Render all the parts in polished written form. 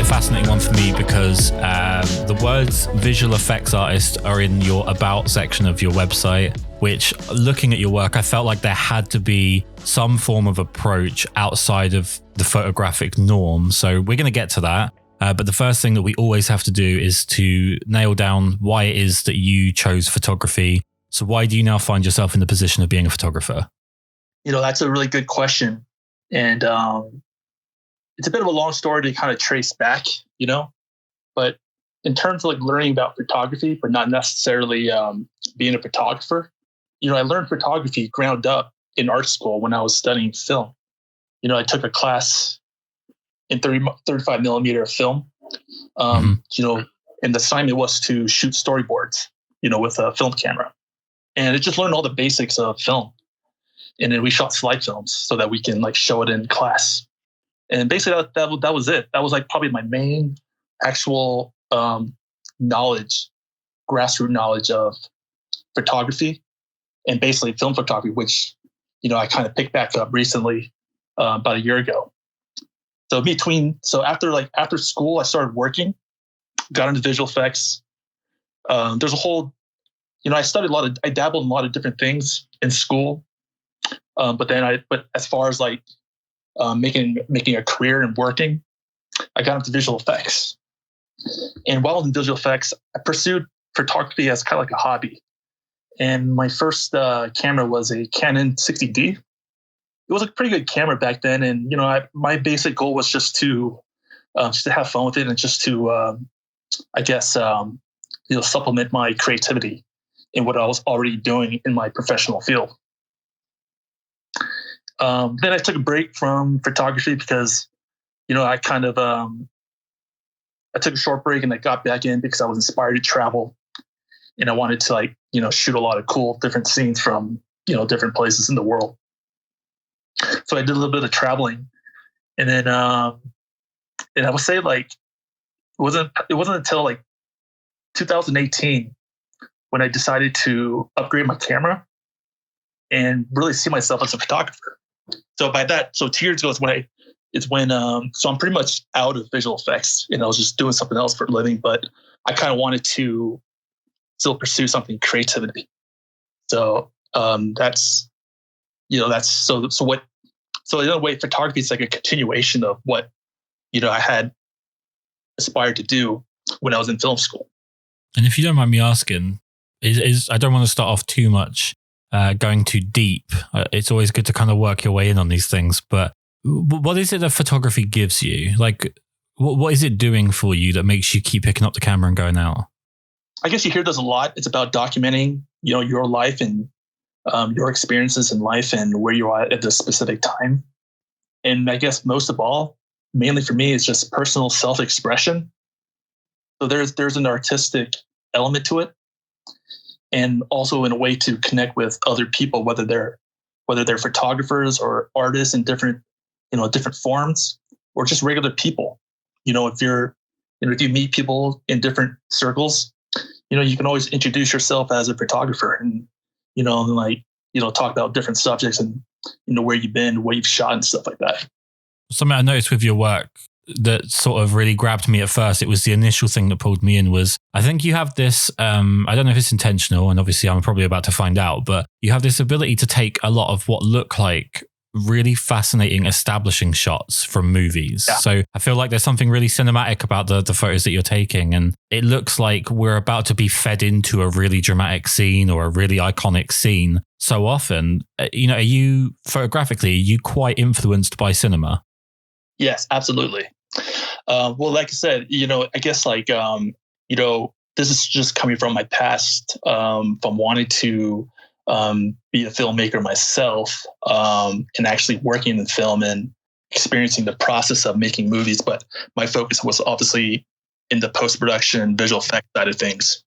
fascinating one for me because the words visual effects artist are in your about section of your website, which, looking at your work, I felt like there had to be some form of approach outside of the photographic norm. So we're going to get to that. But the first thing that we always have to do is to nail down why it is that you chose photography. So why do you now find yourself in the position of being a photographer? That's a really good question. And it's a bit of a long story to kind of trace back, but in terms of like learning about photography, but not necessarily being a photographer, I learned photography ground up in art school when I was studying film. I took a class in 35 millimeter film, and the assignment was to shoot storyboards, with a film camera. And it just learned all the basics of film. And then we shot slide films so that we can like show it in class. And basically that was it. That was like probably my main actual knowledge, grassroots knowledge of photography and basically film photography, which, I kind of picked back up recently about a year ago. So after school, I started working, got into visual effects. There's a whole, I dabbled in a lot of different things in school. But as far as like making a career and working, I got into visual effects. And while in visual effects, I pursued photography as kind of like a hobby. And my first camera was a Canon 60D. It was a pretty good camera back then. And, my basic goal was just to have fun with it and just to, supplement my creativity in what I was already doing in my professional field. Then I took a break from photography because, I kind of, I took a short break and I got back in because I was inspired to travel and I wanted to shoot a lot of cool different scenes from, different places in the world. So I did a little bit of traveling and then, and I would say it wasn't until 2018 when I decided to upgrade my camera and really see myself as a photographer. So 2 years ago so I'm pretty much out of visual effects and I was just doing something else for a living, but I kind of wanted to still pursue something creativity. So that's in a way, photography is like a continuation of what, I had aspired to do when I was in film school. And if you don't mind me asking, I don't want to start off too much going too deep. It's always good to kind of work your way in on these things. But what is it that photography gives you? Like, what is it doing for you that makes you keep picking up the camera and going out? I guess you hear this a lot. It's about documenting, your life and your experiences in life and where you are at this specific time. And I guess most of all, mainly for me, it's just personal self-expression. So there's an artistic element to it. And also in a way to connect with other people, whether they're photographers or artists in different forms or just regular people. If you meet people in different circles, you can always introduce yourself as a photographer and, talk about different subjects and, where you've been, where you've shot and stuff like that. Something I noticed with your work that sort of really grabbed me at first, it was the initial thing that pulled me in was, I think you have this, I don't know if it's intentional, and obviously I'm probably about to find out, but you have this ability to take a lot of what look like really fascinating establishing shots from movies. Yeah. So I feel like there's something really cinematic about the photos that you're taking. And it looks like we're about to be fed into a really dramatic scene or a really iconic scene. So often, are you quite influenced by cinema? Yes, absolutely. Well, like I said, I guess this is just coming from my past, from wanting to be a filmmaker myself, and actually working in film and experiencing the process of making movies. But my focus was obviously in the post-production visual effect side of things.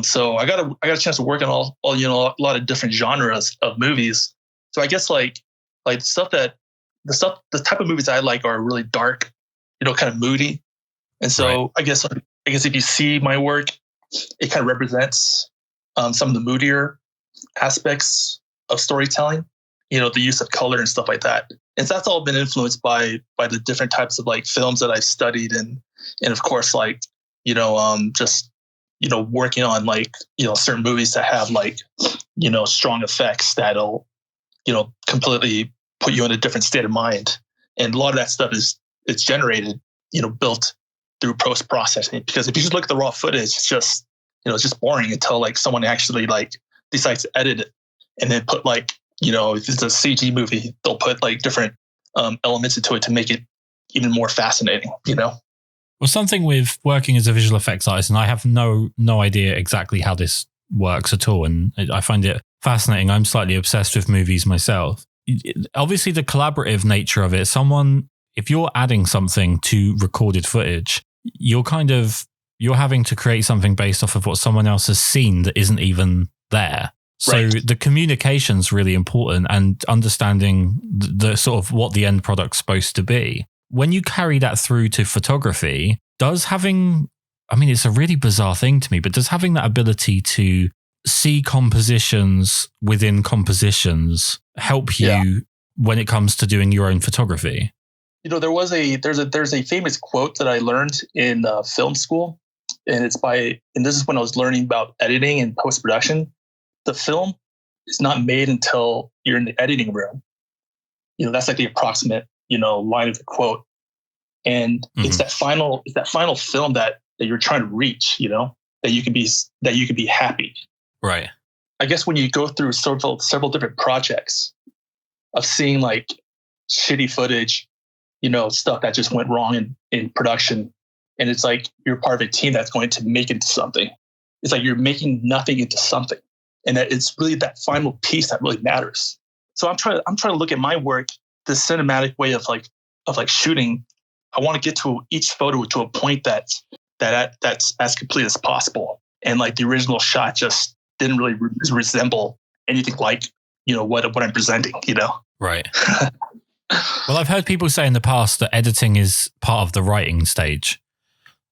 So I got a chance to work on all a lot of different genres of movies. So I guess the type of movies I like are really dark, kind of moody. And so right. I guess if you see my work, it kind of represents some of the moodier aspects of storytelling. the use of color and stuff like that. And so that's all been influenced by the different types of like films that I've studied, and of course like just working on like certain movies that have like strong effects that'll completely put you in a different state of mind. And a lot of that stuff it's generated built through post processing, because if you just look at the raw footage, it's just boring until like someone actually like decides to edit it and then put like if it's a CG movie, they'll put like different elements into it to make it even more fascinating. Well, something with working as a visual effects artist, and I have no idea exactly how this works at all, and I find it fascinating. I'm slightly obsessed with movies myself. Obviously, the collaborative nature of it. If you're adding something to recorded footage, you're having to create something based off of what someone else has seen that isn't even there. So right. The communication's really important, and understanding the sort of what the end product's supposed to be. When you carry that through to photography, it's a really bizarre thing to me, but does having that ability to see compositions within compositions help you when it comes to doing your own photography? There's a famous quote that I learned in film school, and this is when I was learning about editing and post-production. The film is not made until you're in the editing room. That's like the approximate, line of the quote. And it's that final film that you're trying to reach, that you can be happy. Right. I guess when you go through several different projects of seeing like shitty footage, stuff that just went wrong in production, and it's like you're part of a team that's going to make it into something. It's like you're making nothing into something, and that it's really that final piece that really matters. So I'm trying to look at my work, the cinematic way of shooting. I want to get to each photo to a point that's as complete as possible, and like the original shot just didn't really resemble anything like what I'm presenting. Right. Well, I've heard people say in the past that editing is part of the writing stage.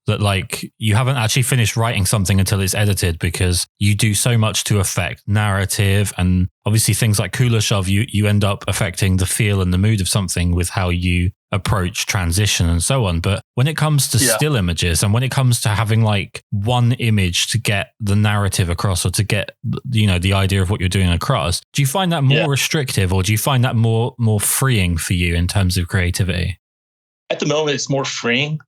That like you haven't actually finished writing something until it's edited, because you do so much to affect narrative, and obviously things like Kuleshov, you end up affecting the feel and the mood of something with how you approach transition and so on. But when it comes to still images, and when it comes to having like one image to get the narrative across, or to get the idea of what you're doing across, do you find that more restrictive, or do you find that more freeing for you in terms of creativity? At the moment, it's more freeing.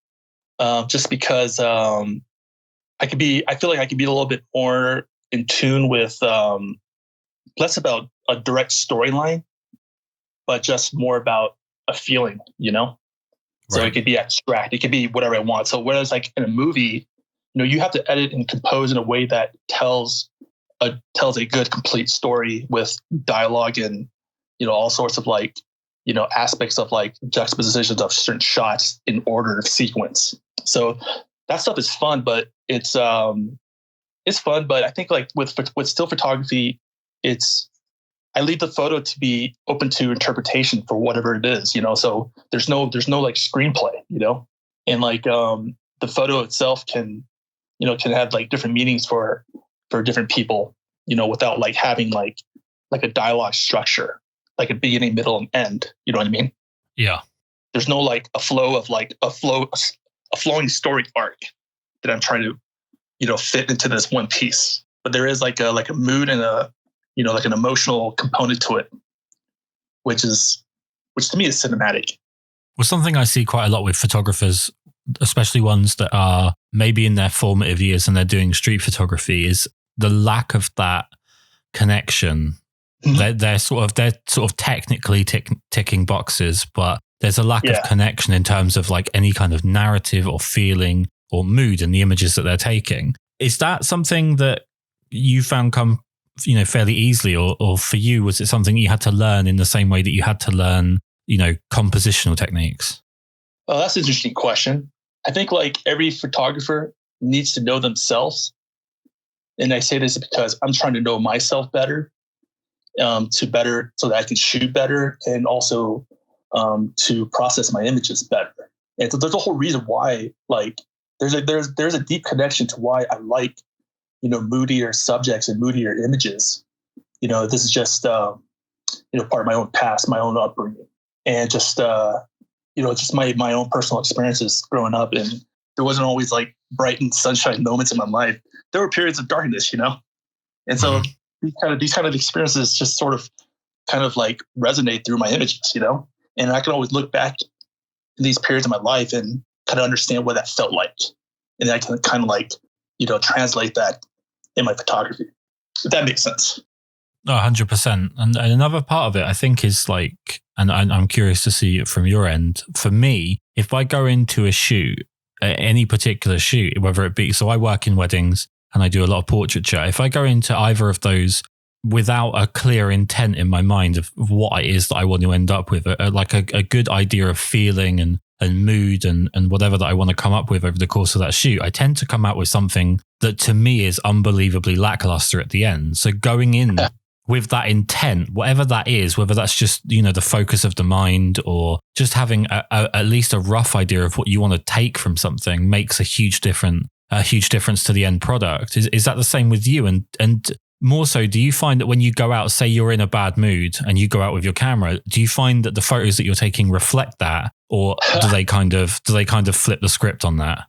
Just because I feel like I could be a little bit more in tune with less about a direct storyline, but just more about a feeling, So Right. it could be abstract, it could be whatever I want. So whereas like in a movie, you have to edit and compose in a way that tells a good complete story with dialogue and all sorts of like aspects of like juxtapositions of certain shots in order of sequence. So that stuff is fun, but it's fun. But I think like with still photography, I leave the photo to be open to interpretation for whatever it is, So there's no like screenplay, and like the photo itself can have like different meanings for different people, without like having like a dialogue structure, like a beginning, middle, and end. You know what I mean? Yeah. There's no like a flowing story arc that I'm trying to, fit into this one piece. But there is like a mood and like an emotional component to it, which to me is cinematic. Well, something I see quite a lot with photographers, especially ones that are maybe in their formative years and they're doing street photography, is the lack of that connection. They're sort of technically ticking boxes, but there's a lack of connection in terms of like any kind of narrative or feeling or mood in the images that they're taking. Is that something that you found come fairly easily, or for you was it something you had to learn in the same way that you had to learn compositional techniques? Oh, that's an interesting question. I think like every photographer needs to know themselves, and I say this because I'm trying to know myself better. So that I can shoot better, and also to process my images better. And so there's a whole reason why, like, there's a deep connection to why I like, moodier subjects and moodier images. This is just part of my own past, my own upbringing, and just just my own personal experiences growing up. And there wasn't always like bright and sunshine moments in my life. There were periods of darkness, and so these kind of experiences just sort of kind of like resonate through my images, and I can always look back in these periods of my life and kind of understand what that felt like, and I can kind of like translate that in my photography, if that makes sense. Oh, 100%. And another part of it, I think, is like, and I'm curious to see it from your end. For me, if I go into a shoot, any particular shoot, whether it be, so I work in weddings and I do a lot of portraiture. If I go into either of those without a clear intent in my mind of what it is that I want to end up with, like a good idea of feeling and mood and whatever that I want to come up with over the course of that shoot, I tend to come out with something that to me is unbelievably lackluster at the end. So going in with that intent, whatever that is, whether that's just, the focus of the mind or just having at least a rough idea of what you want to take from something makes a huge difference to the end product. Is that the same with you? And more so, do you find that when you go out, say you're in a bad mood and you go out with your camera, do you find that the photos that you're taking reflect that, or do they kind of flip the script on that?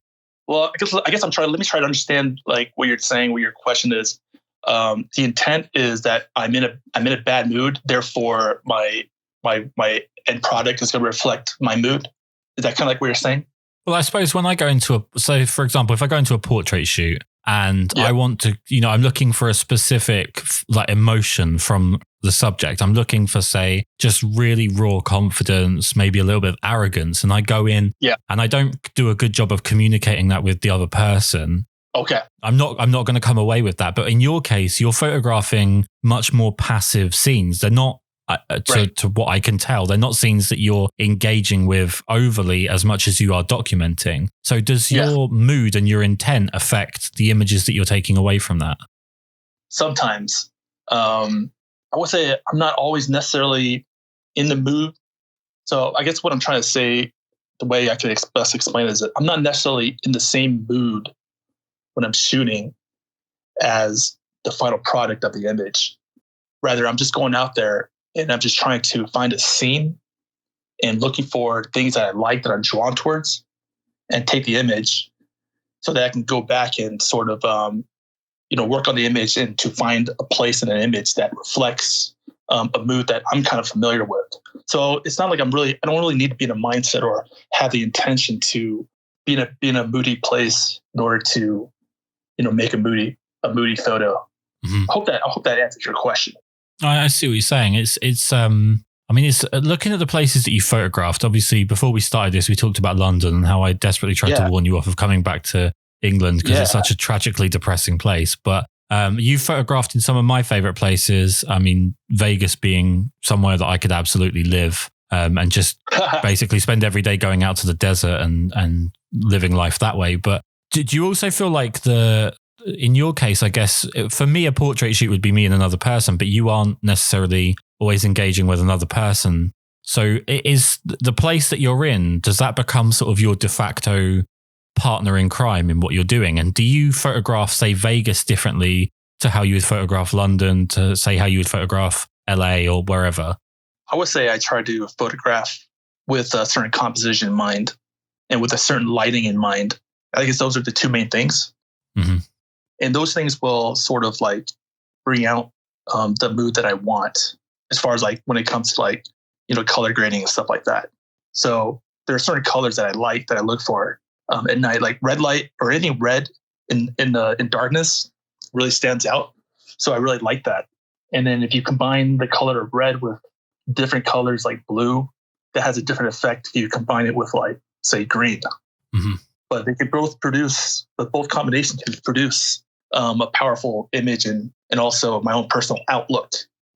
Well, I guess let me try to understand like what you're saying, what your question is. The intent is that I'm in a bad mood, therefore my end product is going to reflect my mood. Is that kind of like what you're saying? Well, I suppose when I go into so for example, if I go into a portrait shoot and I want to, I'm looking for a specific like emotion from the subject. I'm looking for, say, just really raw confidence, maybe a little bit of arrogance. And I go in and I don't do a good job of communicating that with the other person. Okay. I'm not going to come away with that. But in your case, you're photographing much more passive scenes. They're not, to what I can tell, they're not scenes that you're engaging with overly as much as you are documenting. So does your mood and your intent affect the images that you're taking away from that? Sometimes. I would say I'm not always necessarily in the mood. So I guess what I'm trying to say, the way I can best explain it is that I'm not necessarily in the same mood when I'm shooting as the final product of the image. Rather, I'm just going out there and I'm just trying to find a scene and looking for things that I like, that I'm drawn towards, and take the image so that I can go back and sort of, work on the image and to find a place in an image that reflects a mood that I'm kind of familiar with. So it's not like I don't really need to be in a mindset or have the intention to be in a moody place in order to, make a moody photo. Mm-hmm. I hope that answers your question. I see what you're saying. It's looking at the places that you photographed. Obviously, before we started this, we talked about London and how I desperately tried to warn you off of coming back to England because it's such a tragically depressing place. But you photographed in some of my favorite places. I mean, Vegas being somewhere that I could absolutely live and just basically spend every day going out to the desert and living life that way. But did you also feel like in your case, I guess, for me, a portrait shoot would be me and another person, but you aren't necessarily always engaging with another person. So is the place that you're in, does that become sort of your de facto partner in crime in what you're doing? And do you photograph, say, Vegas differently to how you would photograph London, to say how you would photograph LA or wherever? I would say I try to photograph with a certain composition in mind and with a certain lighting in mind. I guess those are the two main things. Mm-hmm. And those things will sort of like bring out the mood that I want as far as like when it comes to like, color grading and stuff like that. So there are certain colors that I like, that I look for at night, like red light or any red in darkness really stands out. So I really like that. And then if you combine the color of red with different colors like blue, that has a different effect if you combine it with like, say, green. Mm-hmm. But they can both combinations can produce a powerful image and also my own personal outlook.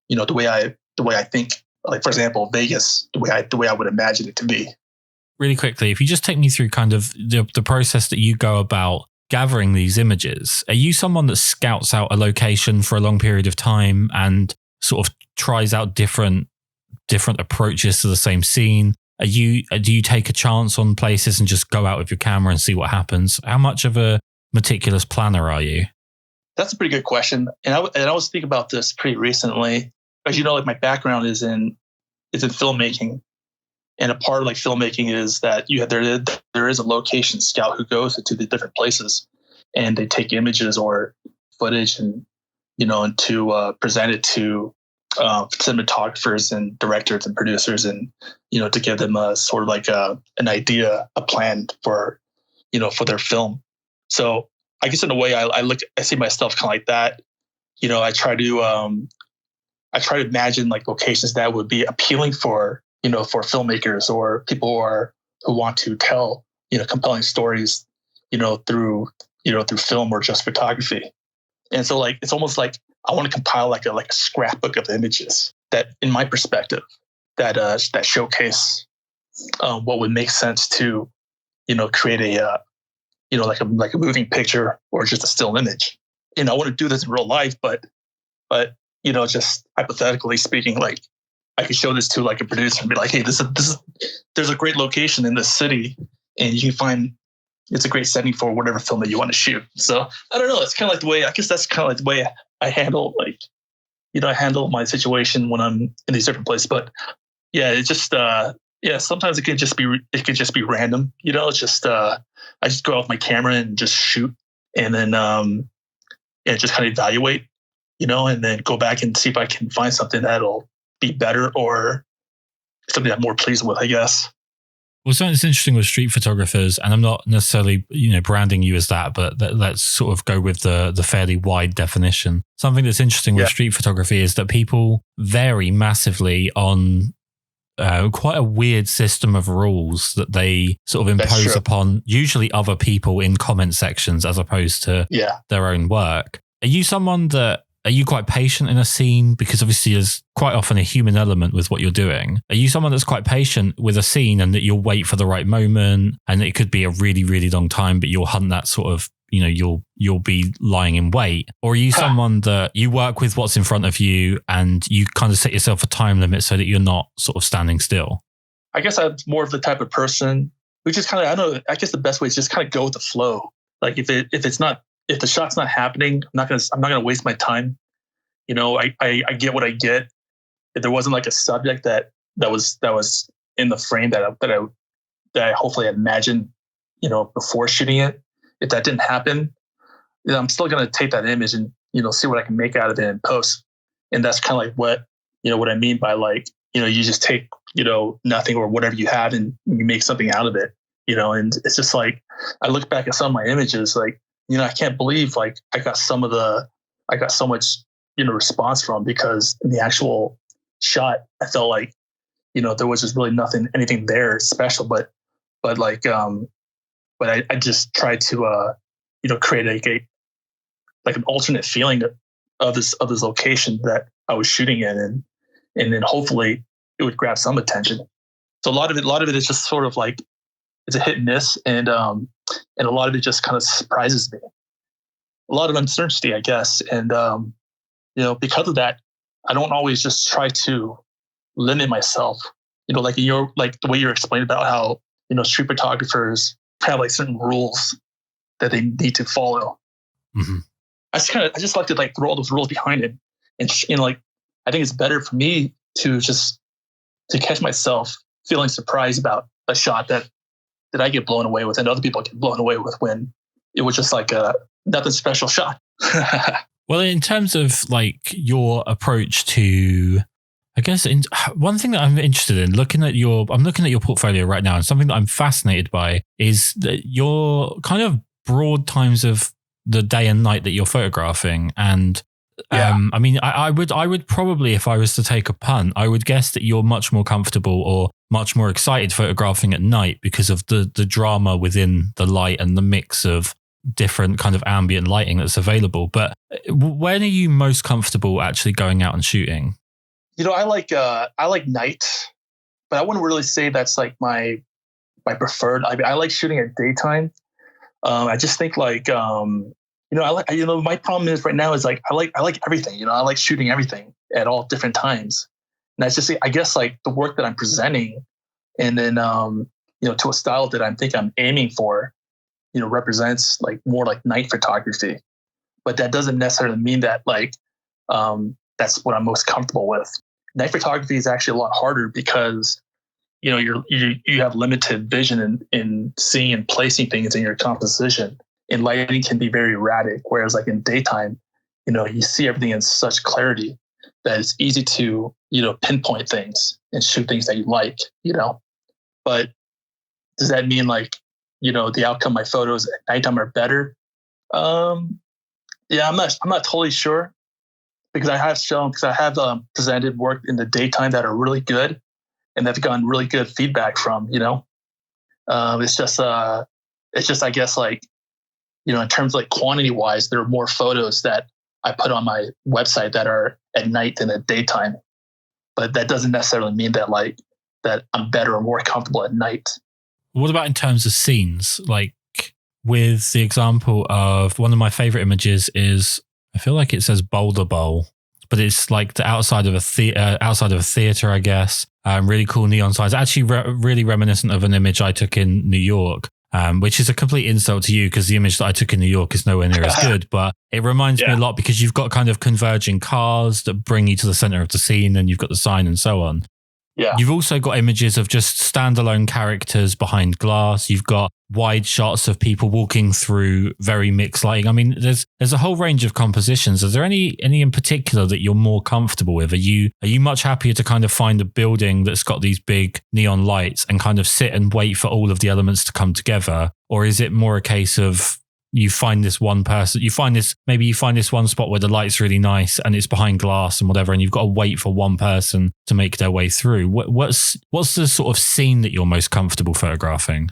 The way I think, like for example, Vegas, the way I would imagine it to be. Really quickly, if you just take me through kind of the process that you go about gathering these images, are you someone that scouts out a location for a long period of time and sort of tries out different approaches to the same scene? Do you take a chance on places and just go out with your camera and see what happens? How much of a meticulous planner are you? That's a pretty good question. And I was thinking about this pretty recently. as you know, like my background is in filmmaking, and a part of like filmmaking is that there is a location scout who goes into the different places, and they take images or footage and and to present it to cinematographers and directors and producers, and to give them a sort of like an idea, a plan for for their film. So I guess in a way, I see myself kind of like that. I try to imagine like locations that would be appealing for for filmmakers or people who want to tell compelling stories through through film or just photography. And so like it's almost like I want to compile like a scrapbook of images that, in my perspective, that showcase what would make sense to create a like a moving picture or just a still image. I want to do this in real life, but just hypothetically speaking, like I could show this to like a producer and be like, hey, this is there's a great location in this city, and you can find it's a great setting for whatever film that you want to shoot. So I don't know. It's kind of like the way, I guess that's kind of like the way I handle I handle my situation when I'm in these different places. But yeah, it's just sometimes it could just be random. It's just I just go off my camera and just shoot, and then just kind of evaluate, and then go back and see if I can find something that'll be better or something I'm more pleased with, I guess. Well, something that's interesting with street photographers, and I'm not necessarily, branding you as that, but let's sort of go with the fairly wide definition. Something that's interesting with street photography is that people vary massively on quite a weird system of rules that they sort of impose upon usually other people in comment sections as opposed to their own work. Are you quite patient in a scene? Because obviously there's quite often a human element with what you're doing. Are you someone that's quite patient with a scene and that you'll wait for the right moment, and it could be a really, really long time, but you'll hunt that sort of, you'll be lying in wait? Or are you someone that you work with what's in front of you and you kind of set yourself a time limit so that you're not sort of standing still? I guess I'm more of the type of person who just kind of, I don't know, I guess the best way is just kind of go with the flow. Like if the shot's not happening, I'm not gonna waste my time. I get what I get. If there wasn't like a subject that was in the frame that I hopefully had imagined, before shooting it, if that didn't happen, I'm still gonna take that image and see what I can make out of it in post. And that's kind of like what I mean by like you just take nothing or whatever you have and you make something out of it. And it's just like I look back at some of my images, like I can't believe like I got so much response from, because in the actual shot I felt like there was just really anything there special, but I just tried to create like an alternate feeling of this location that I was shooting in, and then hopefully it would grab some attention. So a lot of it is just sort of like it's a hit and miss, and a lot of it just kind of surprises me. A lot of uncertainty, I guess, and because of that, I don't always just try to limit myself. Like like the way you're explaining about how street photographers have like certain rules that they need to follow. Mm-hmm. I just like to like throw all those rules behind it, and like I think it's better for me to catch myself feeling surprised about a shot that I get blown away with, and other people get blown away with when it was just like a nothing special shot. Well, in terms of like your approach to, I guess one thing that I'm interested in, I'm looking at your portfolio right now, and something that I'm fascinated by is that your kind of broad times of the day and night that you're photographing. And I mean, I would probably, if I was to take a punt, I would guess that you're much more comfortable or much more excited photographing at night because of the drama within the light and the mix of different kind of ambient lighting that's available. But when are you most comfortable actually going out and shooting? I like night, but I wouldn't really say that's like my preferred. I like shooting at daytime. I just think like I like my problem is right now is like I like everything. I like shooting everything at all different times, and that's just I guess like the work that I'm presenting, and then to a style that I'm aiming for, represents like more like night photography. But that doesn't necessarily mean that like that's what I'm most comfortable with. Night photography is actually a lot harder because you have limited vision in seeing and placing things in your composition. And lighting can be very erratic, whereas like in daytime, you see everything in such clarity that it's easy to pinpoint things and shoot things that you like. But does that mean like the outcome of my photos at nighttime are better? Yeah, I'm not totally sure, because I have presented work in the daytime that are really good and they've gotten really good feedback from. It's just I guess like in terms of like quantity wise, there are more photos that I put on my website that are at night than at daytime. But that doesn't necessarily mean that I'm better or more comfortable at night. What about in terms of scenes? Like with the example of one of my favorite images is, I feel like it says Boulder Bowl, but it's like the outside of a theater, I guess. Really cool neon signs. Actually, really reminiscent of an image I took in New York, which is a complete insult to you because the image that I took in New York is nowhere near as good. But it reminds me a lot because you've got kind of converging cars that bring you to the center of the scene, and you've got the sign and so on. Yeah. You've also got images of just standalone characters behind glass. You've got wide shots of people walking through very mixed lighting. I mean, there's a whole range of compositions. Is there any in particular that you're more comfortable with? Are you much happier to kind of find a building that's got these big neon lights and kind of sit and wait for all of the elements to come together? Or is it more a case of you find this one person, you find this one spot where the light's really nice and it's behind glass and whatever, and you've got to wait for one person to make their way through? What's the sort of scene that you're most comfortable photographing?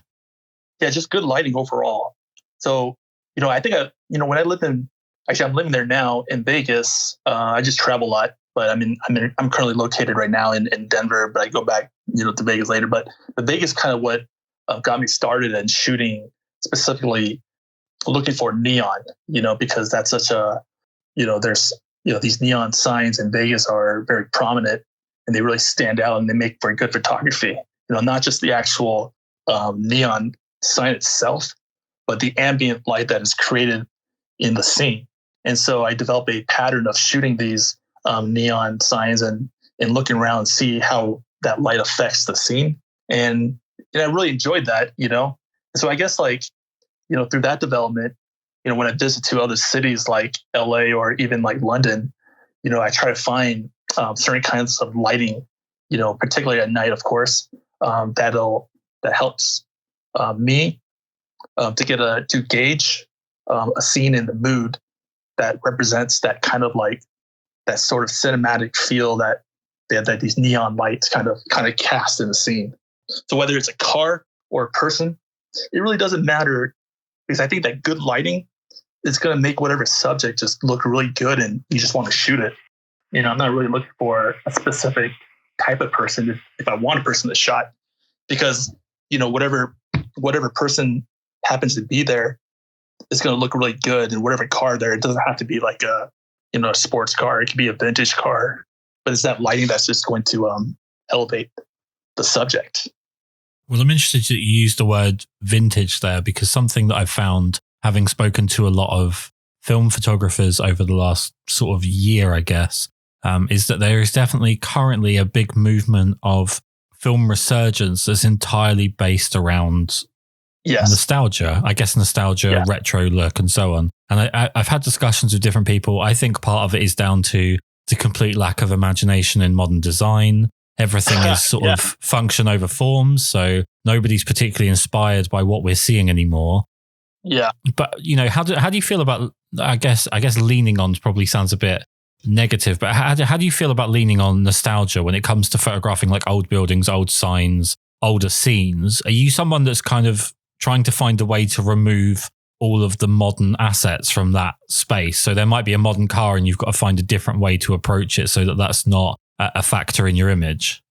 Yeah, just good lighting overall. So, I think when I lived I'm living there now in Vegas. I just travel a lot, but I'm currently located right now in Denver, but I go back, to Vegas later. But the Vegas kind of what got me started in shooting, specifically looking for neon, because that's such a, there's, these neon signs in Vegas are very prominent and they really stand out and they make very good photography. Not just the actual neon sign itself, but the ambient light that is created in the scene. And so I developed a pattern of shooting these neon signs and looking around and see how that light affects the scene. And I really enjoyed that, So I guess like, through that development, when I visit to other cities like LA or even like London, I try to find certain kinds of lighting, particularly at night, of course, that helps me to gauge a scene in the mood that represents that kind of like that sort of cinematic feel that these neon lights kind of cast in the scene. So whether it's a car or a person, it really doesn't matter, because I think that good lighting is going to make whatever subject just look really good and you just want to shoot it. I'm not really looking for a specific type of person if I want a person to shot, because, whatever person happens to be there is going to look really good. And whatever car there, it doesn't have to be like a sports car. It could be a vintage car, but it's that lighting that's just going to elevate the subject. Well, I'm interested that you used the word vintage there, because something that I've found, having spoken to a lot of film photographers over the last sort of year, I guess, is that there is definitely currently a big movement of film resurgence that's entirely based around nostalgia, retro look and so on. And I've had discussions with different people. I think part of it is down to the complete lack of imagination in modern design. Everything is sort of function over forms. So nobody's particularly inspired by what we're seeing anymore. Yeah. But, how do you feel about, I guess leaning on probably sounds a bit negative, but how do you feel about leaning on nostalgia when it comes to photographing like old buildings, old signs, older scenes? Are you someone that's kind of trying to find a way to remove all of the modern assets from that space? So there might be a modern car and you've got to find a different way to approach it so that that's not a factor in your image.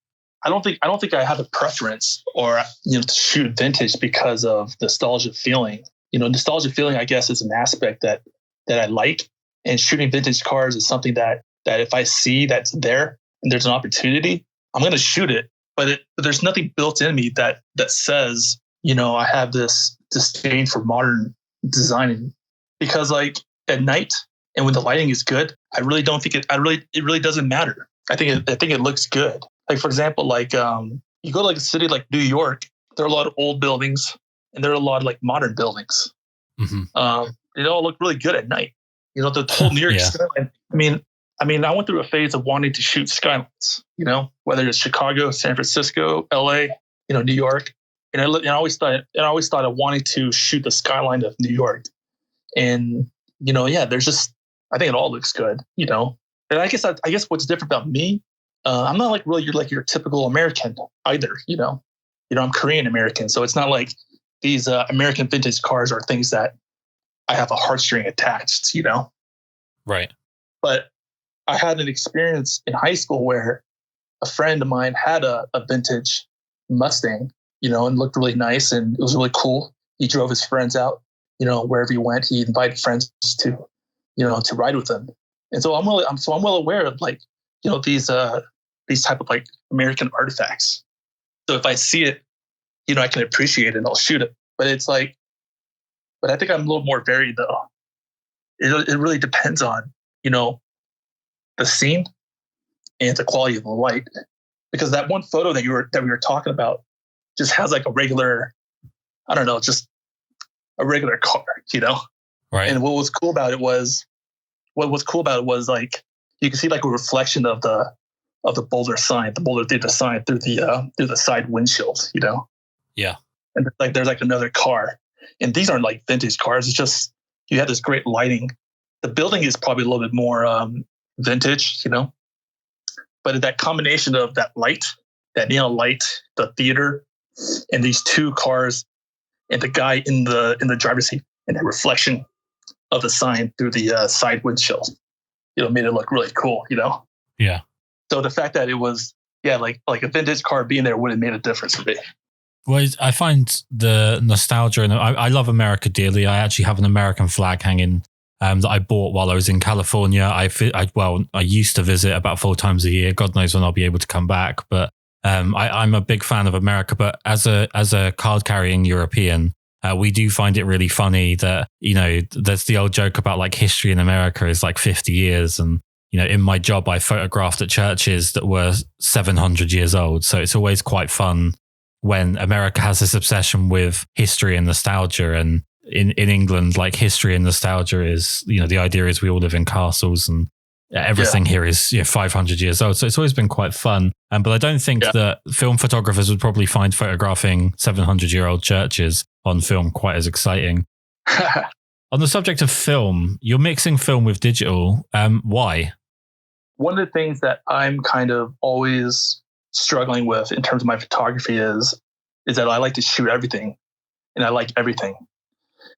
I don't think I have a preference or to shoot vintage because of nostalgia feeling. Nostalgia feeling, I guess, is an aspect that I like, and shooting vintage cars is something that if I see that's there and there's an opportunity, I'm going to shoot it. But there's nothing built in me that says, I have this disdain for modern designing, because like at night And when the lighting is good, I really don't think it really doesn't matter. I think it looks good. Like, for example, like you go to like a city like New York, there are a lot of old buildings and there are a lot of like modern buildings. Mm-hmm. They all look really good at night. You know, the whole New York skyline. I mean, I went through a phase of wanting to shoot skylines, you know, whether it's Chicago, San Francisco, LA, you know, New York. And I always thought I wanted to shoot the skyline of New York. And, you know, yeah, I think it all looks good, you know. And I guess what's different about me, I'm not like really your typical American either, you know. You know, I'm Korean American, so it's not like these American vintage cars are things that I have a heartstring attached, you know. Right. But I had an experience in high school where a friend of mine had a vintage Mustang, you know, and looked really nice and it was really cool. He drove his friends out, you know, wherever he went, he invited friends to, you know, to ride with him. And so I'm well aware of like, you know, these type of like American artifacts. So if I see it, you know, I can appreciate it and I'll shoot it. But it's like, but I think I'm a little more varied though. It really depends on, you know, the scene and the quality of the light, because that one photo that we were talking about just has like a regular, I don't know, just a regular car, you know. Right. And what was cool about it was like you can see like a reflection of the boulder sign through the side windshield, you know. Yeah. And like there's like another car, and these aren't like vintage cars. It's just you have this great lighting. The building is probably a little bit more vintage, you know. But that combination of that light, that neon light, the theater, and these two cars, and the guy in the driver's seat, and the reflection of the sign through the side windshield, you know, made it look really cool, you know. Yeah. So the fact that it was, yeah, like a vintage car being there would have made a difference for me. Well, I find the nostalgia, and I love America dearly. I actually have an American flag hanging that I bought while I was in California. I used to visit about 4 times a year. God knows when I'll be able to come back. But I'm a big fan of America. But as a card carrying European, we do find it really funny that, you know, there's the old joke about like history in America is like 50 years. And, you know, in my job, I photographed at churches that were 700 years old. So it's always quite fun when America has this obsession with history and nostalgia. And in England, like history and nostalgia is, you know, the idea is we all live in castles and everything here is, you know, 500 years old. So it's always been quite fun. But I don't think that film photographers would probably find photographing 700-year-old churches on film quite as exciting. On the subject of film, you're mixing film with digital. Why? One of the things that I'm kind of always struggling with in terms of my photography is that I like to shoot everything and I like everything.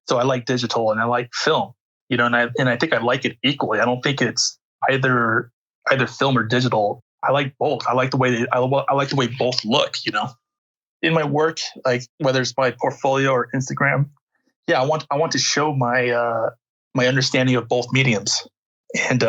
So I like digital and I like film, you know, and I think I like it equally. I don't think it's either film or digital. I like both. I like the way I like the way both look, you know. In my work, like whether it's my portfolio or Instagram, I want to show my my understanding of both mediums, and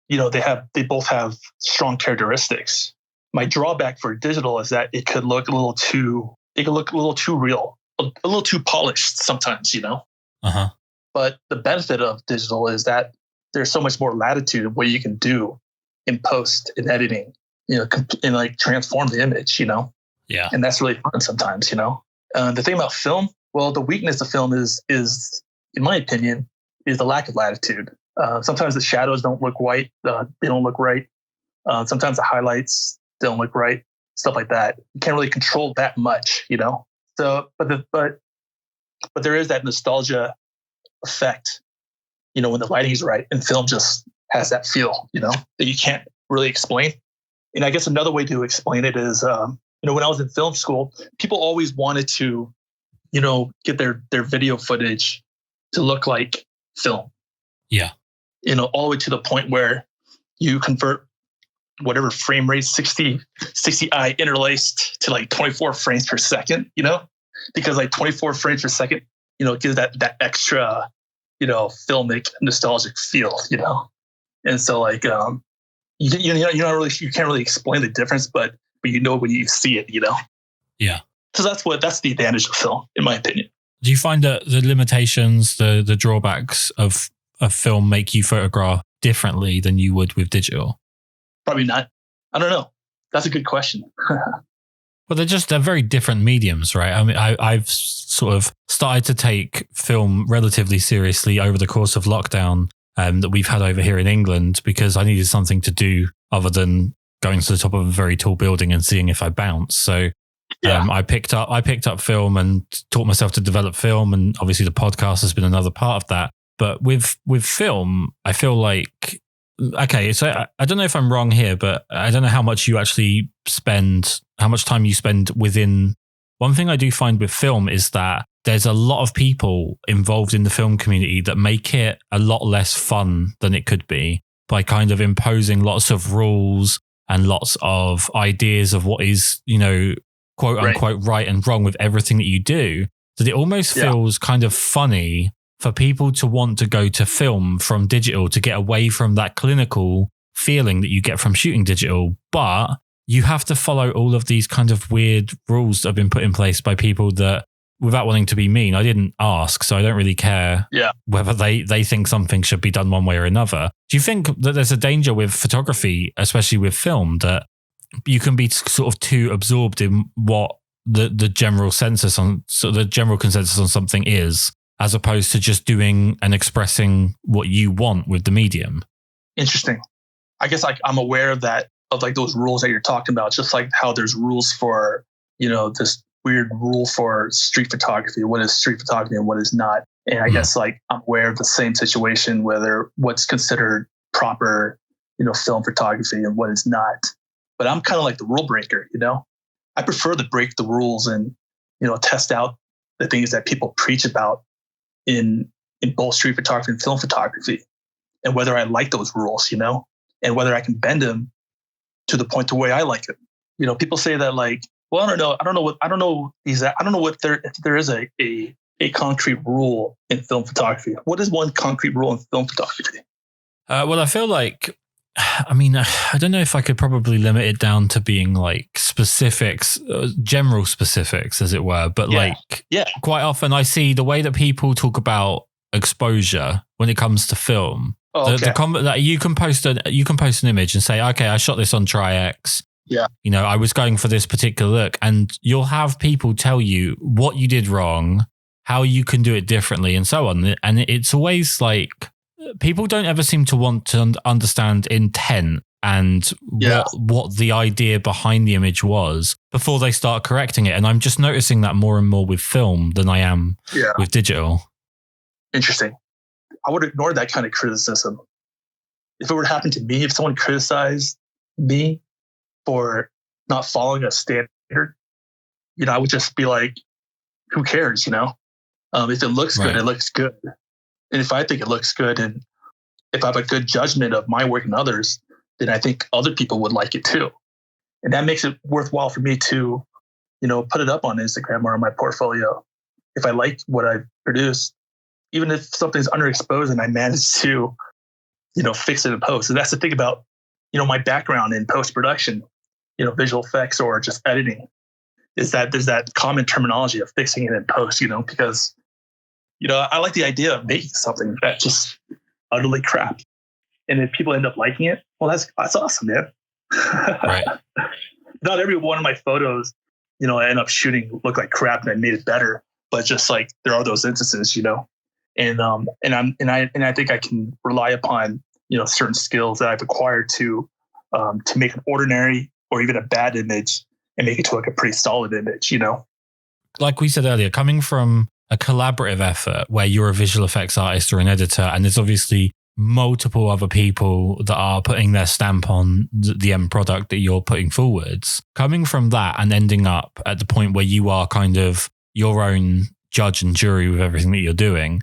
you know, they both have strong characteristics. My drawback for digital is that it could look a little too real, a little too polished sometimes, you know. Uh-huh. But the benefit of digital is that there's so much more latitude of what you can do in post and editing, you know, and like transform the image, you know. Yeah. And that's really fun sometimes, you know. The thing about film, well, the weakness of film is, in my opinion, is the lack of latitude. Sometimes the shadows don't look right. They don't look right. Sometimes the highlights don't look right. Stuff like that. You can't really control that much, you know. So, but there is that nostalgia effect, you know, when the lighting is right, and film just has that feel, you know, that you can't really explain. And I guess another way to explain it is, you know, when I was in film school, people always wanted to, you know, get their video footage to look like film. Yeah. You know, all the way to the point where you convert whatever frame rate, 60i interlaced to like 24 frames per second, you know, because like 24 frames per second, you know, gives that extra, you know, filmic nostalgic feel, you know. And so like, you can't really explain the difference, but you know when you see it, you know. Yeah. So that's the advantage of film, in my opinion. Do you find that the limitations, the drawbacks of a film make you photograph differently than you would with digital? Probably not. I don't know. That's a good question. Well, they're very different mediums, right? I mean, I've sort of started to take film relatively seriously over the course of lockdown that we've had over here in England, because I needed something to do other than going to the top of a very tall building and seeing if I bounce. So I picked up film and taught myself to develop film, and obviously the podcast has been another part of that. But with film, I feel like, okay, so I don't know if I'm wrong here, but I don't know how much time you spend within. One thing I do find with film is that there's a lot of people involved in the film community that make it a lot less fun than it could be by kind of imposing lots of rules and lots of ideas of what is, quote unquote right and wrong with everything that you do, that it almost feels kind of funny for people to want to go to film from digital to get away from that clinical feeling that you get from shooting digital. But you have to follow all of these kind of weird rules that have been put in place by people that, without wanting to be mean, I didn't ask, so I don't really care whether they think something should be done one way or another. Do you think that there's a danger with photography, especially with film, that you can be sort of too absorbed in what the general consensus on something is, as opposed to just doing and expressing what you want with the medium? Interesting. I guess I'm aware of that, of like those rules that you're talking about, just like how there's rules for, this weird rule for street photography, what is street photography and what is not. And I guess like I'm aware of the same situation, whether what's considered proper, film photography and what is not. But I'm kind of like the rule breaker, I prefer to break the rules and, test out the things that people preach about in both street photography and film photography, and whether I like those rules, and whether I can bend them to the point to where I like it. People say that like, well, I don't know if there is a concrete rule in film photography. What is one concrete rule in film photography? Well, I feel like, I don't know if I could probably limit it down to being like specifics, general specifics, as it were. But quite often I see the way that people talk about exposure when it comes to film. That you can post an image and say, okay, I shot this on Tri-X. Yeah. I was going for this particular look, and you'll have people tell you what you did wrong, how you can do it differently, and so on. And it's always like, people don't ever seem to want to understand intent and what the idea behind the image was before they start correcting it. And I'm just noticing that more and more with film than I am with digital. Interesting. I would ignore that kind of criticism. If it were to happen to me, if someone criticized me for not following a standard, I would just be like, who cares, If it looks good, it looks good. And if I think it looks good, and if I have a good judgment of my work and others, then I think other people would like it too. And that makes it worthwhile for me to, put it up on Instagram or on my portfolio. If I like what I produce, even if something's underexposed and I manage to, fix it in post. And that's the thing about, my background in post-production, visual effects or just editing, is that there's that common terminology of fixing it in post, because, I like the idea of making something that's just utterly crap. And if people end up liking it, well, that's awesome, man. Right. Not every one of my photos, I end up shooting look like crap and I made it better. But just like there are those instances, and I think I can rely upon, certain skills that I've acquired to make an ordinary or even a bad image and make it to like a pretty solid image, Like we said earlier, coming from a collaborative effort where you're a visual effects artist or an editor, and there's obviously multiple other people that are putting their stamp on the end product that you're putting forwards. Coming from that and ending up at the point where you are kind of your own judge and jury with everything that you're doing.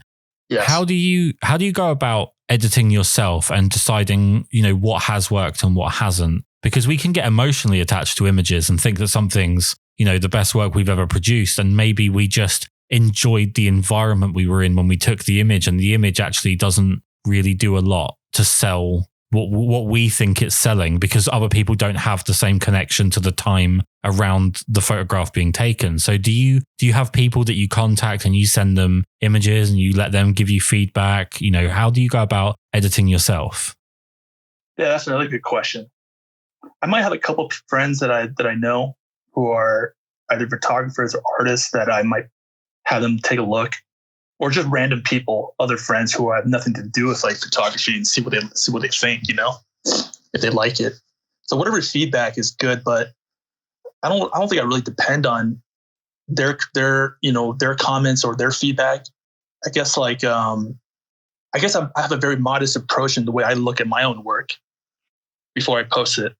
Yes. How do you go about editing yourself and deciding, what has worked and what hasn't? Because we can get emotionally attached to images and think that something's, the best work we've ever produced. And maybe we just enjoyed the environment we were in when we took the image, and the image actually doesn't really do a lot to sell what we think it's selling, because other people don't have the same connection to the time around the photograph being taken. So do you have people that you contact and you send them images and you let them give you feedback? You know, how do you go about editing yourself? Yeah, that's another good question. I might have a couple of friends that I know who are either photographers or artists that I might have them take a look, or just random people, other friends who have nothing to do with like photography, and see what they think, you know, if they like it. So whatever feedback is good, but I don't think I really depend on their comments or their feedback. I guess I have a very modest approach in the way I look at my own work before I post it.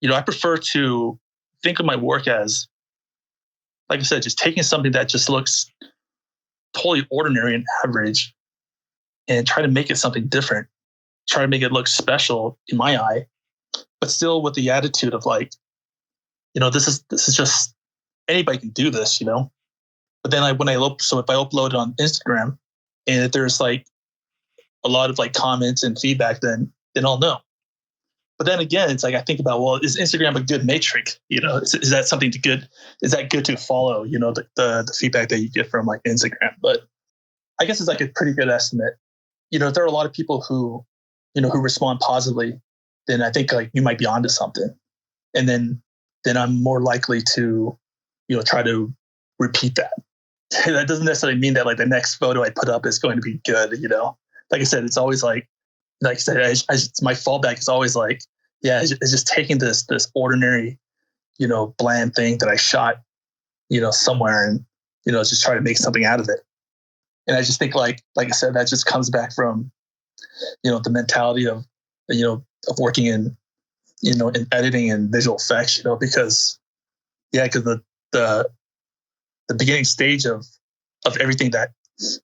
You know, I prefer to think of my work as, like I said, just taking something that just looks totally ordinary and average and try to make it something different, try to make it look special in my eye, but still with the attitude of like, you know, this is just, anybody can do this, you know. But then if I upload it on Instagram and if there's like a lot of like comments and feedback, then I'll know. But then again, it's like I think about, well, is Instagram a good metric? You know, is that something good? Is that good to follow? You know, the feedback that you get from like Instagram. But I guess it's like a pretty good estimate. You know, if there are a lot of people who respond positively, then I think like you might be onto something. And then I'm more likely to, you know, try to repeat that. That doesn't necessarily mean that like the next photo I put up is going to be good. You know, like I said, it's always like I said, my fallback is always like, yeah, it's just taking this ordinary, you know, bland thing that I shot, you know, somewhere, and, you know, just try to make something out of it. And I just think like I said, that just comes back from, you know, the mentality of, you know, of working in, you know, in editing and visual effects, you know, because the beginning stage of everything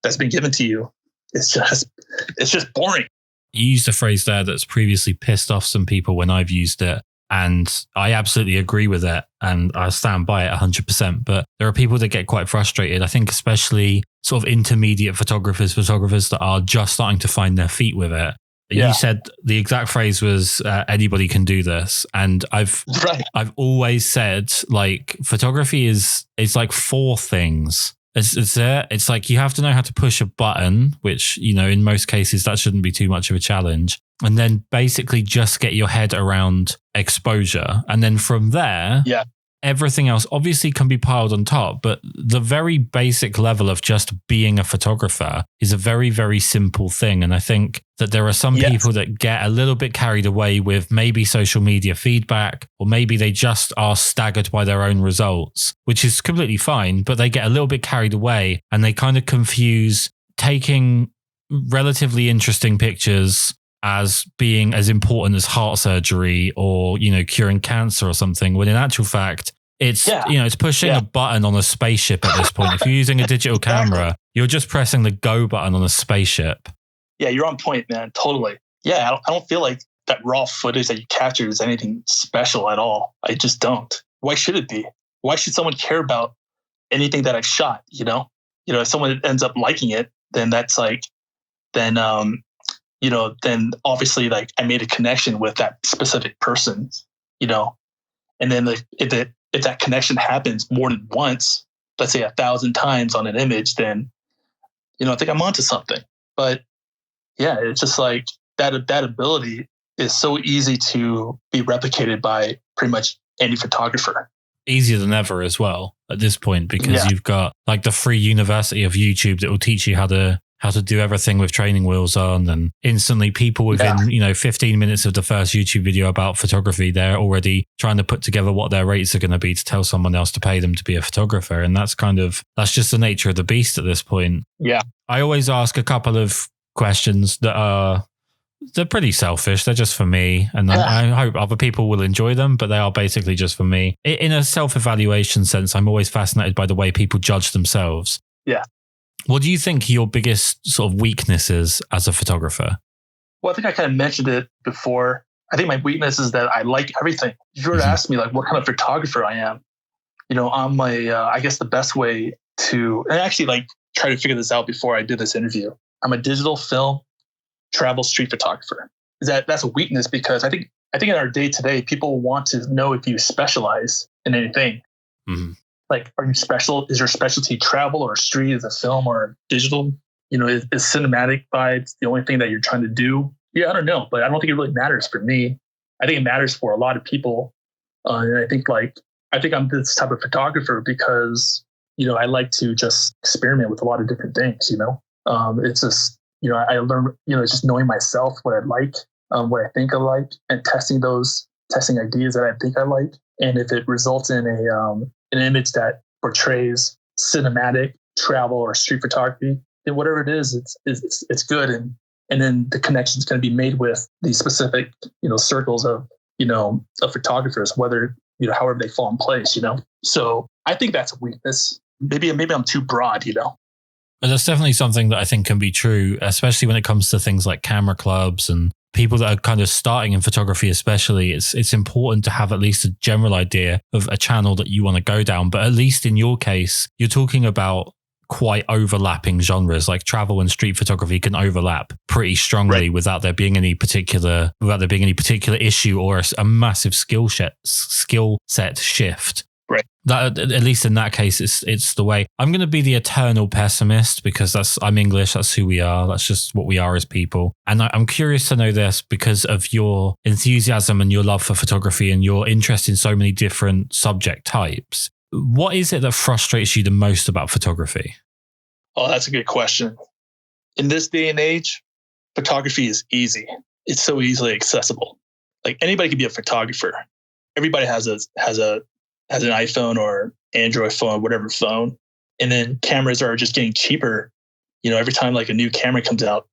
that's been given to you, it's just boring. You used a phrase there that's previously pissed off some people when I've used it. And I absolutely agree with it. And I stand by it 100%. But there are people that get quite frustrated. I think especially sort of intermediate photographers that are just starting to find their feet with it. Yeah. You said the exact phrase was anybody can do this. And I've always said like photography it's like four things. It's like you have to know how to push a button, which, you know, in most cases that shouldn't be too much of a challenge. And then basically just get your head around exposure. And then from there, everything else obviously can be piled on top. But the very basic level of just being a photographer is a very, very simple thing. And I think that there are some people that get a little bit carried away with maybe social media feedback, or maybe they just are staggered by their own results, which is completely fine. But they get a little bit carried away and they kind of confuse taking relatively interesting pictures as being as important as heart surgery or, you know, curing cancer or something, when in actual fact, it's, you know, it's pushing a button on a spaceship at this point. If you're using a digital camera, you're just pressing the go button on a spaceship. Yeah, you're on point, man. Totally. Yeah, I don't feel like that raw footage that you captured is anything special at all. I just don't. Why should it be? Why should someone care about anything that I shot, you know? You know, if someone ends up liking it, then that's like, then obviously like I made a connection with that specific person, you know, and then like, if that connection happens more than once, let's say 1,000 times on an image, then, you know, I think I'm onto something. But yeah, it's just like that ability is so easy to be replicated by pretty much any photographer. Easier than ever as well at this point, because you've got like the free university of YouTube that will teach you how to do everything with training wheels on, and instantly people within, you know, 15 minutes of the first YouTube video about photography, they're already trying to put together what their rates are going to be to tell someone else to pay them to be a photographer. And that's just the nature of the beast at this point. Yeah. I always ask a couple of questions they're pretty selfish. They're just for me. And I hope other people will enjoy them, but they are basically just for me. In a self-evaluation sense, I'm always fascinated by the way people judge themselves. Yeah. What do you think your biggest sort of weakness is as a photographer? Well, I think I kind of mentioned it before. I think my weakness is that I like everything. If you were to ask me like what kind of photographer I am, you know, I'm I guess the best way to, and I actually like try to figure this out before I did this interview. I'm a digital film travel street photographer. that's a weakness, because I think in our day to day, people want to know if you specialize in anything. Mm-hmm. Like, are you special? Is your specialty travel or street? Is it film or digital? Is cinematic vibes the only thing that you're trying to do? Yeah, I don't know, but I don't think it really matters for me. I think it matters for a lot of people. And I think I'm this type of photographer because, I like to just experiment with a lot of different things, it's just, I learn, it's just knowing myself, what I like, what I think I like, and testing ideas that I think I like. And if it results in an image that portrays cinematic, travel, or street photography, then whatever it is, it's good. And then the connection is going to be made with these specific, circles of photographers, whether, however they fall in place, So I think that's a weakness. Maybe I'm too broad, But that's definitely something that I think can be true, especially when it comes to things like camera clubs and people that are kind of starting in photography, especially. It's important to have at least a general idea of a channel that you want to go down. But at least in your case, you're talking about quite overlapping genres. Like travel and street photography can overlap pretty strongly, right, without there being any particular issue or a massive skill set shift. Right. That, at least in that case, it's the way. I'm going to be the eternal pessimist because I'm English. That's who we are. That's just what we are as people. And I'm curious to know this because of your enthusiasm and your love for photography and your interest in so many different subject types. What is it that frustrates you the most about photography? Oh, that's a good question. In this day and age, photography is easy. It's so easily accessible. Like anybody can be a photographer. Everybody has an iPhone or Android phone, whatever phone. And then cameras are just getting cheaper. Every time like a new camera comes out,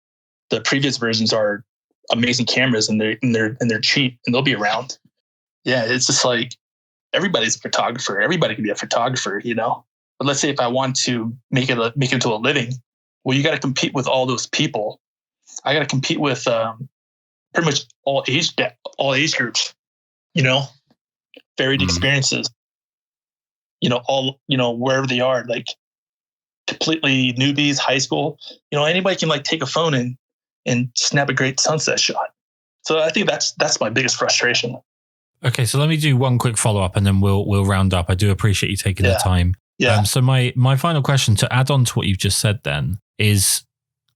the previous versions are amazing cameras and they're cheap and they'll be around. Yeah, it's just like everybody's a photographer. Everybody can be a photographer, But let's say if I want to make it into a living, well, you got to compete with all those people. I got to compete with pretty much all age groups, varied experiences. Wherever they are, like completely newbies, high school, anybody can like take a phone and snap a great sunset shot. So I think that's my biggest frustration. Okay. So let me do one quick follow-up and then we'll round up. I do appreciate you taking the time. Yeah. So my final question to add on to what you've just said then is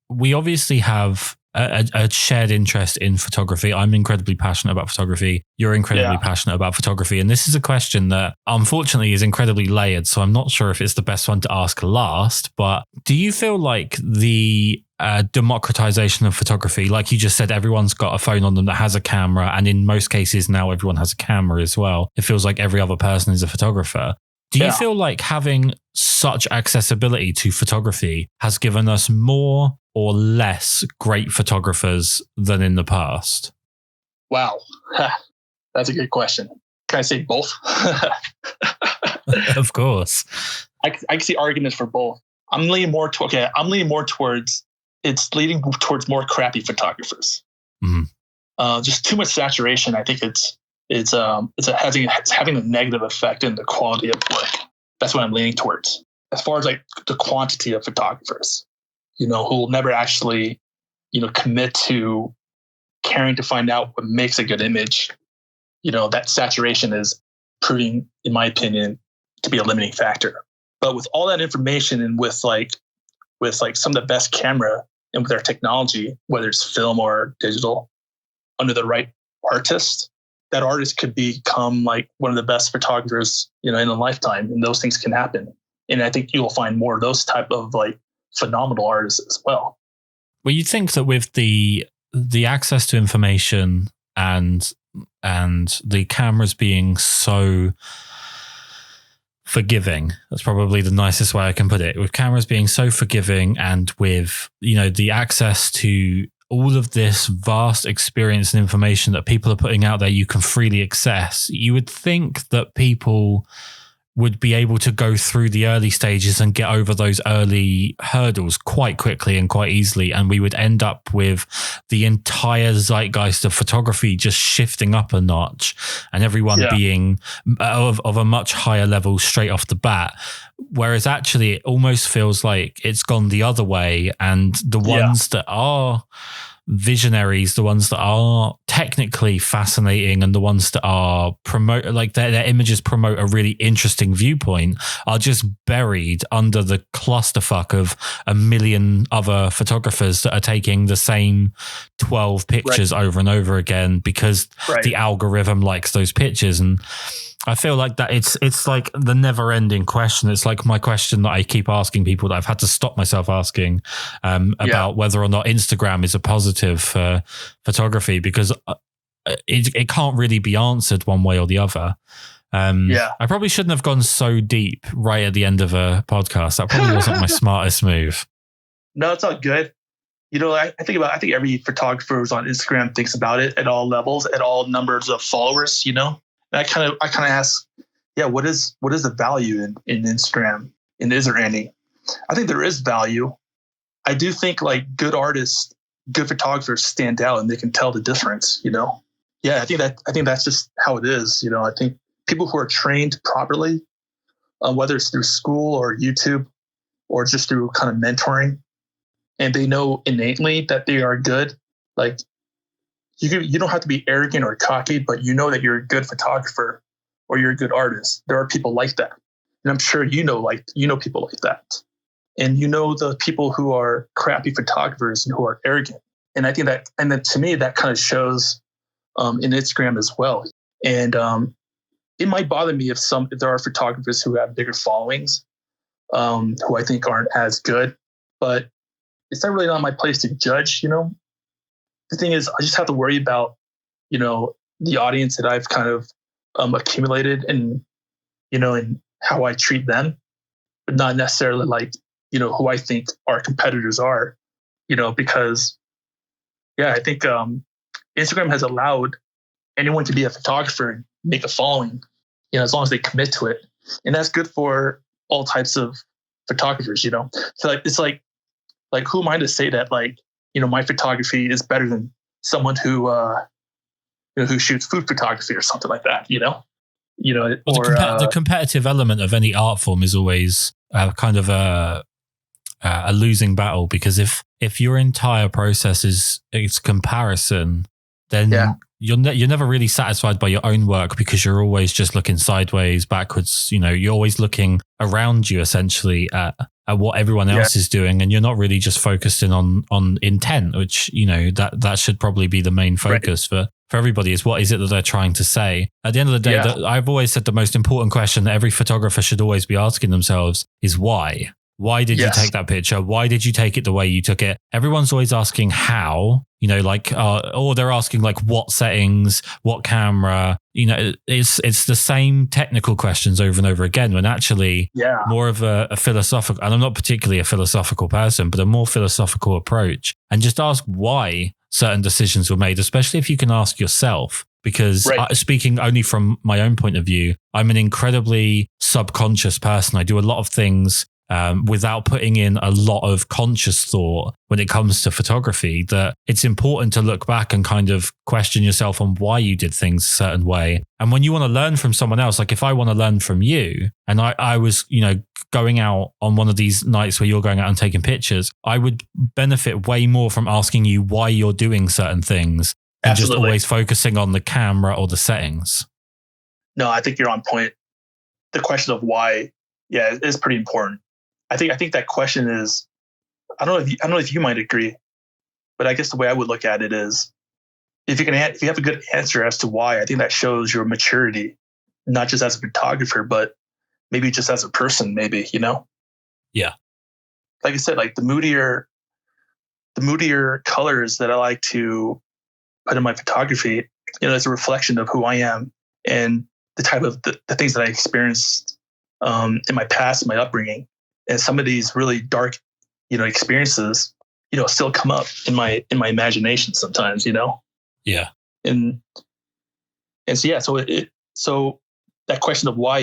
we obviously have a shared interest in photography. I'm incredibly passionate about photography. You're incredibly passionate about photography. And this is a question that unfortunately is incredibly layered. So I'm not sure if it's the best one to ask last, but do you feel like the democratization of photography, like you just said, everyone's got a phone on them that has a camera. And in most cases now everyone has a camera as well. It feels like every other person is a photographer. Do you feel like having such accessibility to photography has given us more or less great photographers than in the past? Wow. That's a good question. Can I say both? Of course. I can see arguments for both. I'm leaning more towards it's leading towards more crappy photographers. Mm-hmm. Just too much saturation. I think it's having a negative effect in the quality of work. That's what I'm leaning towards. As far as like the quantity of photographers, who will never actually, commit to caring to find out what makes a good image, that saturation is proving, in my opinion, to be a limiting factor. But with all that information and with some of the best camera and with our technology, whether it's film or digital, under the right artist, that artist could become like one of the best photographers, in a lifetime, and those things can happen. And I think you will find more of those type of like phenomenal artists as well. Well, you'd think that with the access to information and the cameras being so forgiving, that's probably the nicest way I can put it. With cameras being so forgiving and with, the access to all of this vast experience and information that people are putting out there, you can freely access. You would think that people would be able to go through the early stages and get over those early hurdles quite quickly and quite easily. And we would end up with the entire zeitgeist of photography just shifting up a notch and everyone being of a much higher level straight off the bat. Whereas actually it almost feels like it's gone the other way. And the ones that are visionaries, the ones that are technically fascinating, and the ones that are promote, like their images promote a really interesting viewpoint, are just buried under the clusterfuck of a million other photographers that are taking the same 12 pictures over and over again because the algorithm likes those pictures. And I feel like that it's like the never ending question. It's like my question that I keep asking people that I've had to stop myself asking about whether or not Instagram is a positive for photography, because it can't really be answered one way or the other. I probably shouldn't have gone so deep right at the end of a podcast. That probably wasn't my smartest move. No, it's all good. You know, I think every photographer who's on Instagram thinks about it at all levels, at all numbers of followers, you know? And I kind of ask, what is the value in Instagram? And is there any? I think there is value. I do think like good artists, good photographers stand out and they can tell the difference, you know? Yeah, I think that's just how it is. You know, I think people who are trained properly, whether it's through school or YouTube or just through kind of mentoring, and they know innately that they are good, like, you don't have to be arrogant or cocky, but you know that you're a good photographer or you're a good artist. There are people like that. And I'm sure you know people like that. And you know the people who are crappy photographers and who are arrogant. And I think that, and then to me, that kind of shows in Instagram as well. And it might bother me if there are photographers who have bigger followings, who I think aren't as good, but it's not really not my place to judge, you know? The thing is, I just have to worry about, you know, the audience that I've kind of accumulated and, you know, and how I treat them, but not necessarily like, you know, who I think our competitors are, you know, because, I think Instagram has allowed anyone to be a photographer and make a following, you know, as long as they commit to it. And that's good for all types of photographers, you know? So like, it's like who am I to say that, like, you know, my photography is better than someone who shoots food photography or something like that, you know? The competitive element of any art form is always kind of a losing battle, because if your entire process is comparison, then you're never really satisfied by your own work, because you're always just looking sideways, backwards. You know, you're always looking around you essentially at what everyone else is doing, and you're not really just focused on intent, which, you know, that should probably be the main focus for everybody, is what is it that they're trying to say. At the end of the day, I've always said the most important question that every photographer should always be asking themselves is why. Why did you take that picture? Why did you take it the way you took it? Everyone's always asking how, you know, like, or they're asking like what settings, what camera, you know, it's the same technical questions over and over again, when actually more of a philosophical, and I'm not particularly a philosophical person, but a more philosophical approach, and just ask why certain decisions were made, especially if you can ask yourself. Because speaking only from my own point of view, I'm an incredibly subconscious person. I do a lot of things without putting in a lot of conscious thought when it comes to photography, that it's important to look back and kind of question yourself on why you did things a certain way. And when you want to learn from someone else, like if I want to learn from you and I was, you know, going out on one of these nights where you're going out and taking pictures, I would benefit way more from asking you why you're doing certain things than just always focusing on the camera or the settings. No, I think you're on point. The question of why, is pretty important. I think that question is, I don't know if you might agree, but I guess the way I would look at it is, if you have a good answer as to why, I think that shows your maturity, not just as a photographer, but maybe just as a person, maybe, you know? Yeah. Like I said, like the moodier colors that I like to put in my photography, you know, it's a reflection of who I am and the type of the things that I experienced in my past, my upbringing. And some of these really dark, you know, experiences, you know, still come up in my imagination sometimes, you know? Yeah. And so that question of why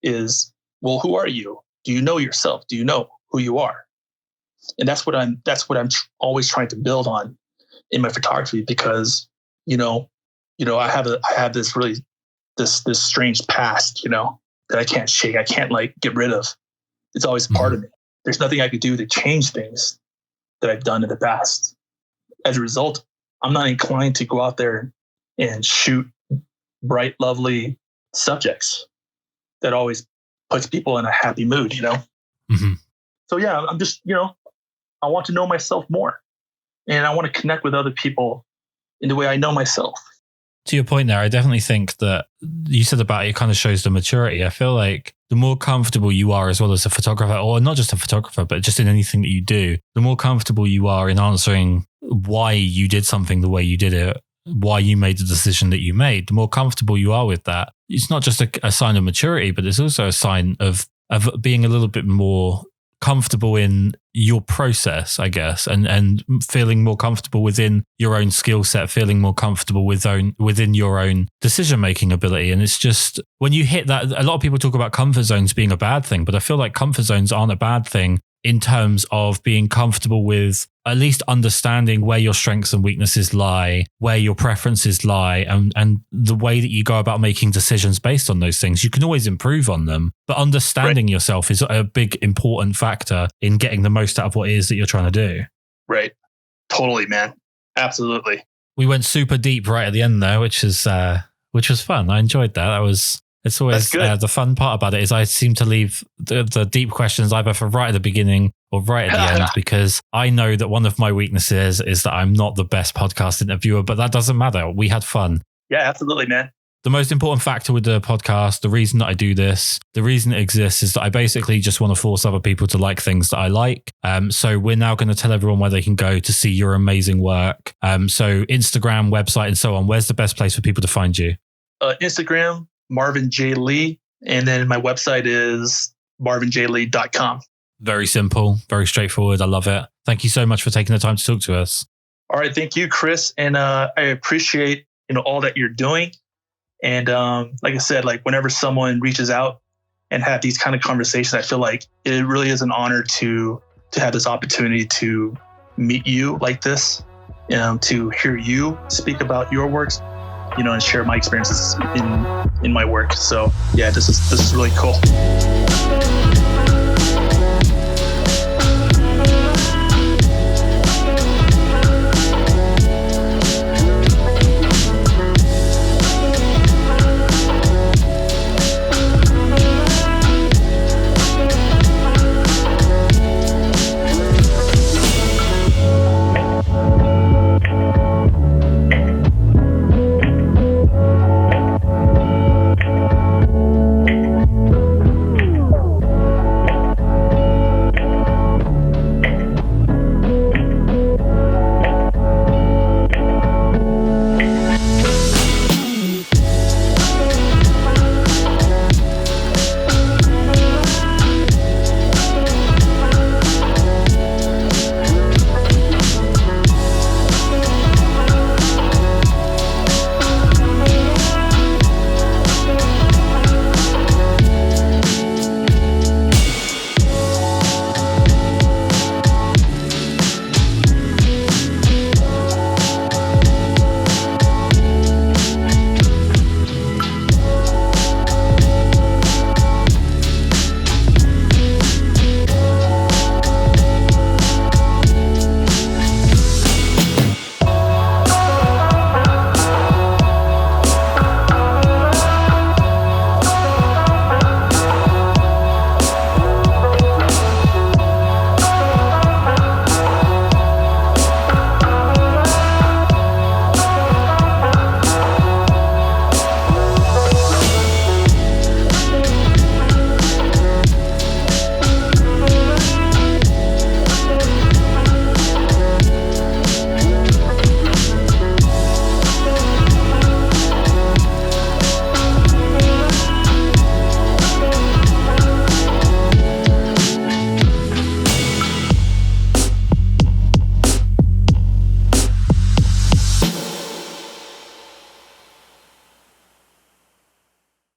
is, well, who are you? Do you know yourself? Do you know who you are? And that's what I'm always trying to build on in my photography, because, you know, I have this really, this strange past, you know, that I can't shake. I can't like get rid of. It's always part of me. There's nothing I could do to change things that I've done in the past. as a result, I'm not inclined to go out there and shoot bright, lovely subjects that always puts people in a happy mood, you know? Mm-hmm. So yeah, I'm just, I want to know myself more, and I want to connect with other people in the way I know myself. To your point there, I definitely think that you said about it kind of shows the maturity. I feel like the more comfortable you are as well as a photographer, or not just a photographer, but just in anything that you do, the more comfortable you are in answering why you did something the way you did it, why you made the decision that you made, the more comfortable you are with that. It's not just a sign of maturity, but it's also a sign of being a little bit more comfortable in your process, I guess, and feeling more comfortable within your own skill set, feeling more comfortable within your own decision-making ability. And it's just, when you hit that, a lot of people talk about comfort zones being a bad thing, but I feel like comfort zones aren't a bad thing in terms of being comfortable with at least understanding where your strengths and weaknesses lie, where your preferences lie, and the way that you go about making decisions based on those things. You can always improve on them, but understanding yourself is a big, important factor in getting the most out of what it is that you're trying to do. Right. Totally, man. Absolutely. We went super deep right at the end there, which was fun. I enjoyed that. It's always the fun part about it is I seem to leave the deep questions either for right at the beginning or right at the end, because I know that one of my weaknesses is that I'm not the best podcast interviewer, but that doesn't matter. We had fun. Yeah, absolutely, man. The most important factor with the podcast, the reason that I do this, the reason it exists, is that I basically just want to force other people to like things that I like. So we're now going to tell everyone where they can go to see your amazing work. So Instagram, website, and so on. Where's the best place for people to find you? Instagram, Marvin J. Lee. And then my website is marvinjlee.com. Very simple, very straightforward. I love it. Thank you so much for taking the time to talk to us. All right. Thank you, Kris. And I appreciate, all that you're doing. And like I said, like whenever someone reaches out and have these kind of conversations, I feel like it really is an honor to have this opportunity to meet you like this, to hear you speak about your works, and share my experiences in my work. So yeah, this is really cool.